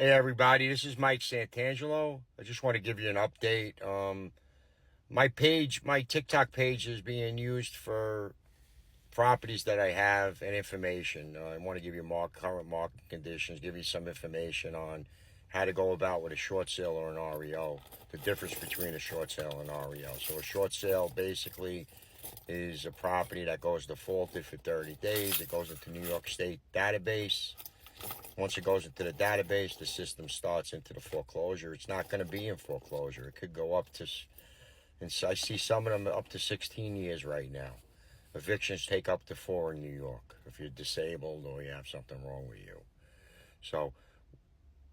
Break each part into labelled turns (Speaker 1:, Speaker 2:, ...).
Speaker 1: Hey everybody, this is Mike Santangelo. I just want to give you an update. My TikTok page is being used for properties that I have and information. I want to give you current market conditions, give you some information on how to go about with a short sale or an REO, the difference between a short sale and REO. So a short sale basically is a property that goes defaulted for 30 days. It goes into New York State database. Once it goes into the database, the system starts into the foreclosure. It's not going to be in foreclosure. It could go up to, and so I see some of them up to 16 years right now. Evictions take up to 4 in New York if you're disabled or you have something wrong with you. So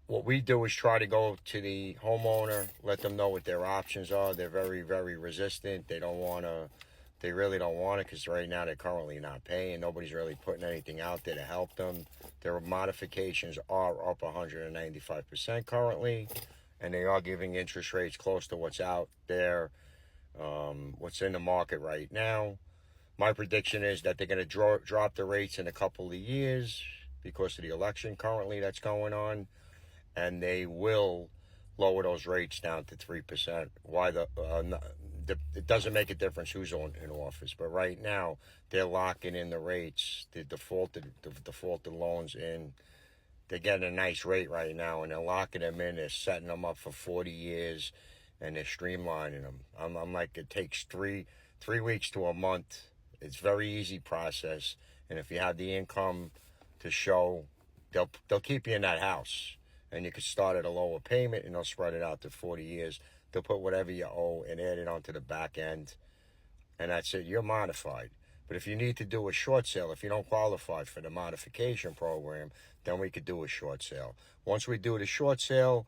Speaker 1: what we do is try to go to the homeowner, let them know what their options are. They're very, very resistant. They really don't want it because right now they're currently not paying. Nobody's really putting anything out there to help them. Their modifications are up 195% currently, and they are giving interest rates close to what's out there, what's in the market right now. My prediction is that they're going to drop the rates in a couple of years because of the election currently that's going on, and they will lower those rates down to 3%. Why it doesn't make a difference who's in office, but right now they're locking in the rates, the defaulted loans in. They're getting a nice rate right now, and they're locking them in. They're setting them up for 40 years, and they're streamlining them. I'm like, it takes three weeks to a month. It's very easy process, and if you have the income to show, they'll keep you in that house. And you could start at a lower payment and they'll spread it out to 40 years. They'll put whatever you owe and add it onto the back end. And that's it. You're modified. But if you need to do a short sale, if you don't qualify for the modification program, then we could do a short sale. Once we do the short sale,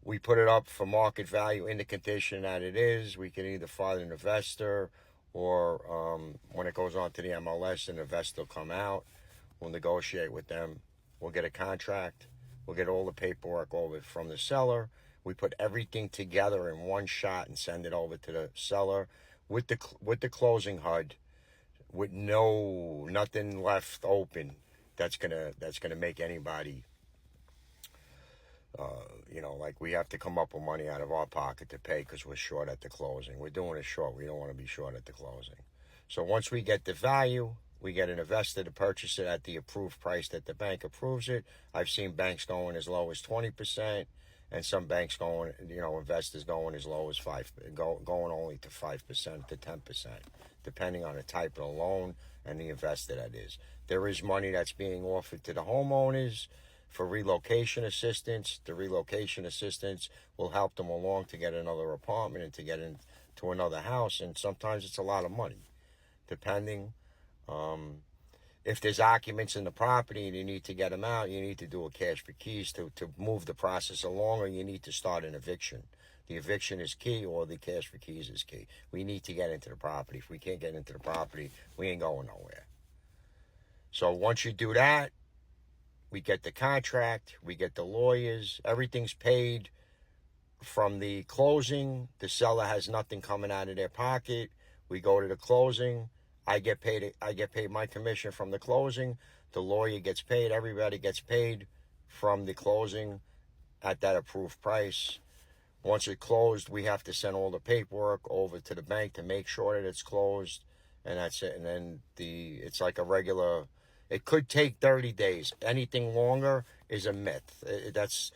Speaker 1: we put it up for market value in the condition that it is. We can either file an investor or when it goes on to the MLS, an investor will come out. We'll negotiate with them. We'll get a contract. We'll get all the paperwork over from the seller. We put everything together in one shot and send it over to the seller with the closing HUD, with nothing left open. That's gonna make anybody, like we have to come up with money out of our pocket to pay because we're short at the closing. We're doing it short. We don't want to be short at the closing. So once we get the value, we get an investor to purchase it at the approved price that the bank approves it. I've seen banks going as low as 20%, and some banks going, investors going as low as 5%, going only to 5% to 10%, depending on the type of the loan and the investor that is. There is money that's being offered to the homeowners for relocation assistance. The relocation assistance will help them along to get another apartment and to get into another house, and sometimes it's a lot of money, depending. If there's occupants in the property and you need to get them out, you need to do a cash for keys to move the process along, or you need to start an eviction. The eviction is key, or the cash for keys is key. We need to get into the property. If we can't get into the property, we ain't going nowhere. So once you do that, we get the contract, we get the lawyers, everything's paid from the closing. The seller has nothing coming out of their pocket. We go to the closing. I get paid my commission from the closing. The lawyer gets paid. Everybody gets paid from the closing at that approved price. Once it's closed, we have to send all the paperwork over to the bank to make sure that it's closed, and that's it. And then it's like a regular. It could take 30 days. Anything longer is a myth. That's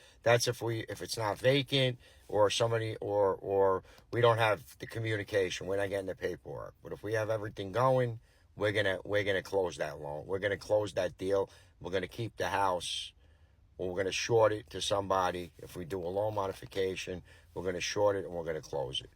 Speaker 1: if it's not vacant or somebody or we don't have the communication. We're not getting the paperwork. But if we have everything going, we're gonna close that loan. We're gonna close that deal. We're gonna keep the house, or we're gonna short it to somebody. If we do a loan modification, we're gonna short it and we're gonna close it.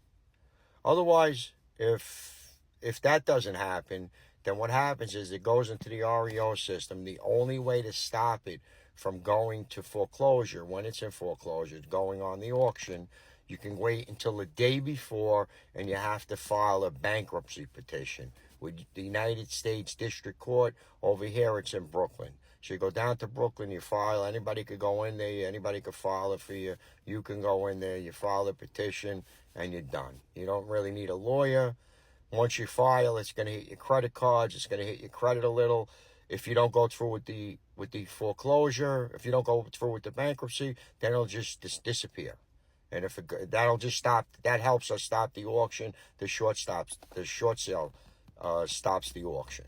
Speaker 1: Otherwise, if that doesn't happen, then what happens is it goes into the REO system. The only way to stop it from going to foreclosure, when it's in foreclosure, going on the auction, you can wait until the day before, and you have to file a bankruptcy petition with the United States District Court. Over here, it's in Brooklyn. So you go down to Brooklyn, you file. Anybody could go in there. Anybody could file it for you. You can go in there, you file a petition, and you're done. You don't really need a lawyer. Once you file, it's going to hit your credit cards. It's going to hit your credit a little. If you don't go through with the foreclosure, if you don't go through with the bankruptcy, then it'll just disappear. And if that'll just stop, that helps us stop the auction. The short sale stops the auction.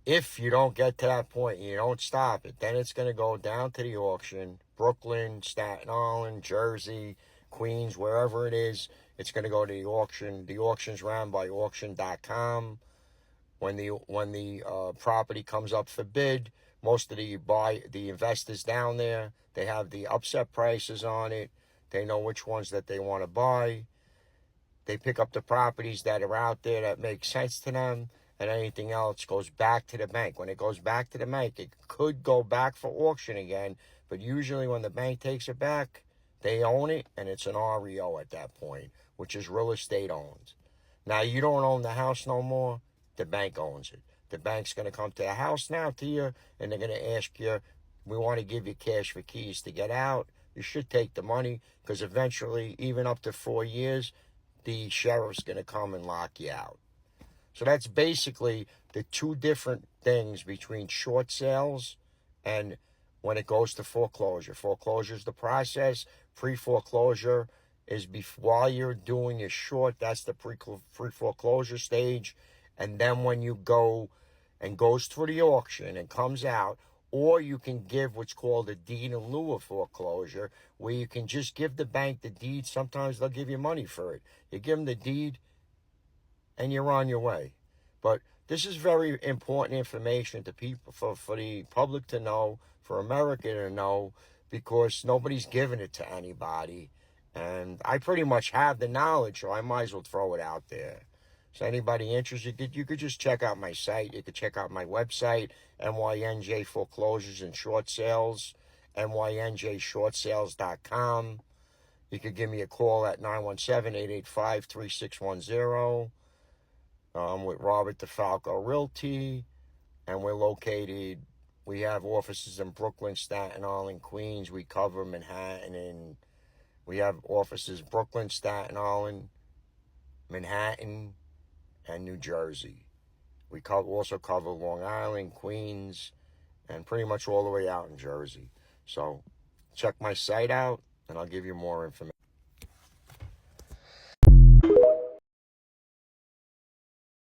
Speaker 1: If you don't get to that point and you don't stop it, then it's going to go down to the auction. Brooklyn, Staten Island, Jersey, Queens, wherever it is, it's going to go to the auction. The auction's run by auction.com. When the property comes up for bid, most of the investors down there, they have the upset prices on it. They know which ones that they want to buy. They pick up the properties that are out there that make sense to them, and anything else goes back to the bank. When it goes back to the bank, it could go back for auction again, but usually when the bank takes it back, they own it, and it's an REO at that point, which is real estate owned. Now, you don't own the house no more. The bank owns it. The bank's going to come to the house now to you, and they're going to ask you, we want to give you cash for keys to get out. You should take the money, because eventually, even up to 4 years, the sheriff's going to come and lock you out. So that's basically the two different things between short sales and when it goes to foreclosure. Foreclosure is the process. Pre-foreclosure is while you're doing your short, that's the pre-foreclosure stage. And then when you go and goes through the auction and comes out, or you can give what's called a deed in lieu of foreclosure, where you can just give the bank the deed. Sometimes they'll give you money for it. You give them the deed, and you're on your way. But this is very important information to people, for the public to know, for America to know, because nobody's giving it to anybody. And I pretty much have the knowledge, so I might as well throw it out there. So anybody interested, you could just check out my site. You could check out my website, NYNJ Foreclosures and Short Sales, NYNJShortSales.com. You could give me a call at 917-885-3610. I'm with Robert Defalco Realty, and we have offices in Brooklyn, Staten Island, Queens. We cover Manhattan, and we have offices Brooklyn, Staten Island, Manhattan, and New Jersey. We also cover Long Island, Queens, and pretty much all the way out in Jersey. So check my site out, and I'll give you more information.